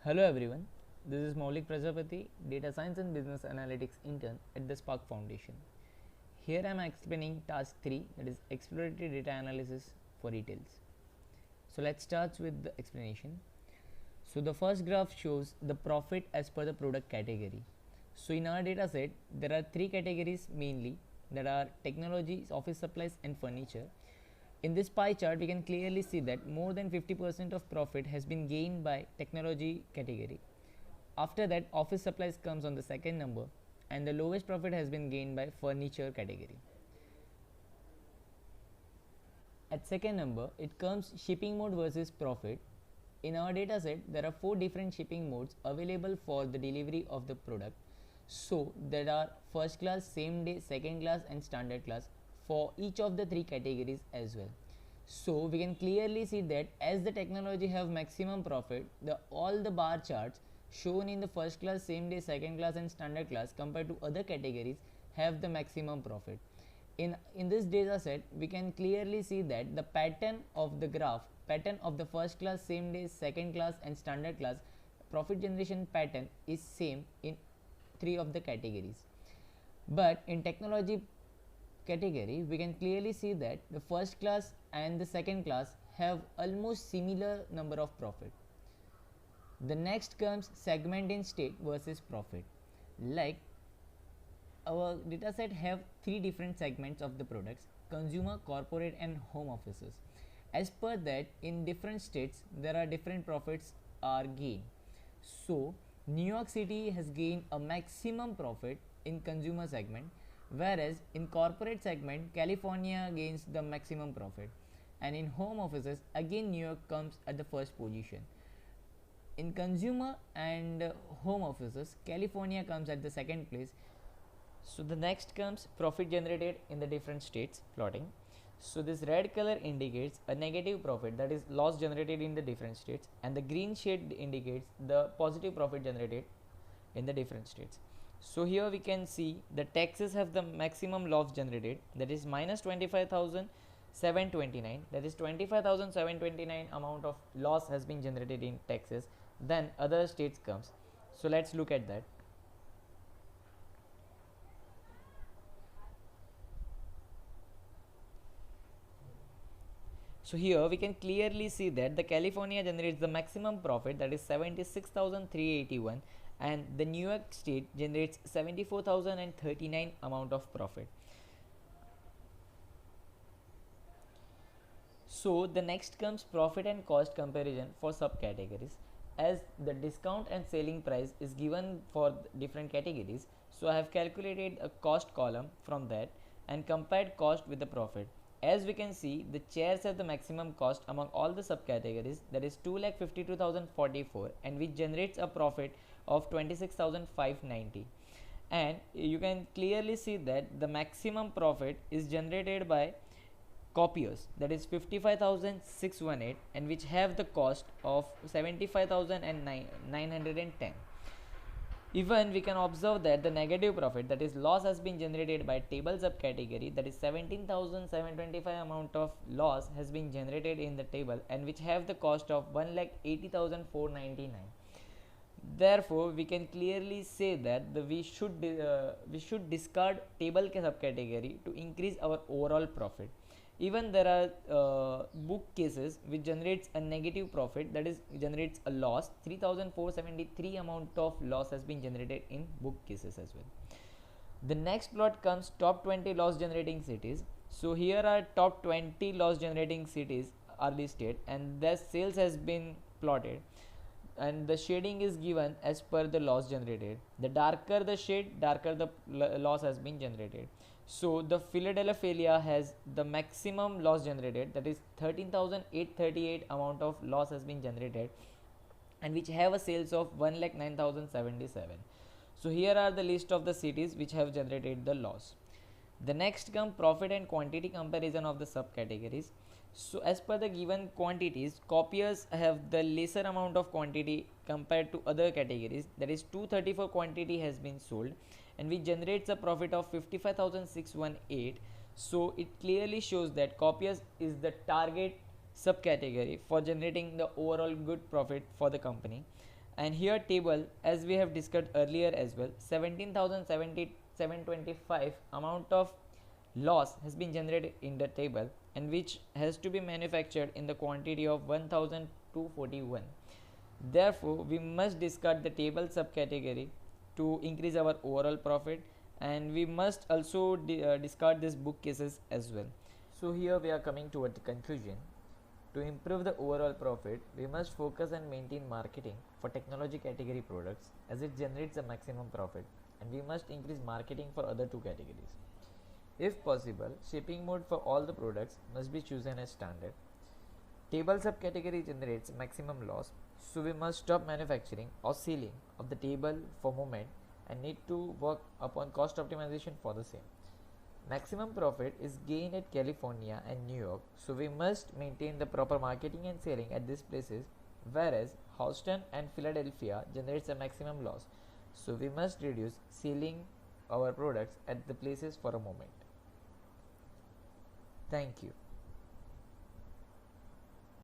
Hello everyone, this is Maulik Prajapati, Data Science and Business Analytics intern at the Spark Foundation. Here I am explaining task 3, that is exploratory data analysis for retails. So let's start with the explanation. So the first graph shows the profit as per the product category. So in our data set, there are 3 categories mainly, that are technology, office supplies and furniture. In this pie chart, we can clearly see that more than 50% of profit has been gained by technology category. After that, office supplies comes on the second number, and the lowest profit has been gained by furniture category. At second number, it comes shipping mode versus profit. In our data set, there are 4 different shipping modes available for the delivery of the product. So there are first class, same day, second class and standard class for each of the 3 categories as well. So we can clearly see that as the technology have maximum profit, all the bar charts shown in the first class, same day, second class and standard class compared to other categories have the maximum profit. In this data set, we can clearly see that the pattern of the graph, pattern of the first class, same day, second class and standard class profit generation pattern is same in 3 of the categories. But in technology category, we can clearly see that the first class and the second class have almost similar number of profit. The next comes segment in state versus profit. Like our dataset have 3 different segments of the products: consumer, corporate and home offices. As per that, in different states there are different profits are gained. So New York City has gained a maximum profit in consumer segment, whereas in corporate segment California gains the maximum profit, and in home offices again New York comes at the first position. In consumer and home offices, California comes at the second place. So the next comes profit generated in the different states plotting. So this red color indicates a negative profit, that is loss generated in the different states, and the green shade indicates the positive profit generated in the different states. So here we can see the Texas have the maximum loss generated, that is minus 25,729, that is 25,729 amount of loss has been generated in Texas. Then other states comes. So let's look at that. So here we can clearly see that the California generates the maximum profit, that is 76,381, and the New York state generates 74,039 amount of profit. So the next comes profit and cost comparison for subcategories. As the discount and selling price is given for different categories, so I have calculated a cost column from that and compared cost with the profit. As we can see, the chairs have the maximum cost among all the subcategories, that is 2,52,044, and which generates a profit of 26,590. And you can clearly see that the maximum profit is generated by copiers, that is 55,618, and which have the cost of 75,910. Even we can observe that the negative profit, that is loss, has been generated by table subcategory, that is 17,725 amount of loss has been generated in the table, and which have the cost of 1,80,499. Therefore we can clearly say that we should discard table subcategory to increase our overall profit. Even there are bookcases which generates a negative profit, that is generates a loss. 3,473 amount of loss has been generated in bookcases as well. The next plot comes top 20 loss generating cities. So here are top 20 loss generating cities are listed, and their sales has been plotted, and the shading is given as per the loss generated. The darker the shade, darker the loss has been generated. So the Philadelphia has the maximum loss generated, that is 13,838 amount of loss has been generated, and which have a sales of 1,09,077. So here are the list of the cities which have generated the loss. The next come profit and quantity comparison of the subcategories. So as per the given quantities, copiers have the lesser amount of quantity compared to other categories, that is 234 quantity has been sold, and which generates a profit of 55,618. So it clearly shows that copiers is the target subcategory for generating the overall good profit for the company. And here table, as we have discussed earlier as well, 17,725 amount of loss has been generated in the table, and which has to be manufactured in the quantity of 1241. Therefore we must discard the table subcategory to increase our overall profit, and we must also discard these book cases as well. So here we are coming toward the conclusion. To improve the overall profit, we must focus and maintain marketing for technology category products as it generates the maximum profit, and we must increase marketing for other two categories. If possible, shipping mode for all the products must be chosen as standard. Table subcategory generates maximum loss, so we must stop manufacturing or selling of the table for moment and need to work upon cost optimization for the same. Maximum profit is gained at California and New York, so we must maintain the proper marketing and selling at these places, whereas Houston and Philadelphia generates a maximum loss, so we must reduce selling our products at the places for a moment. Thank you.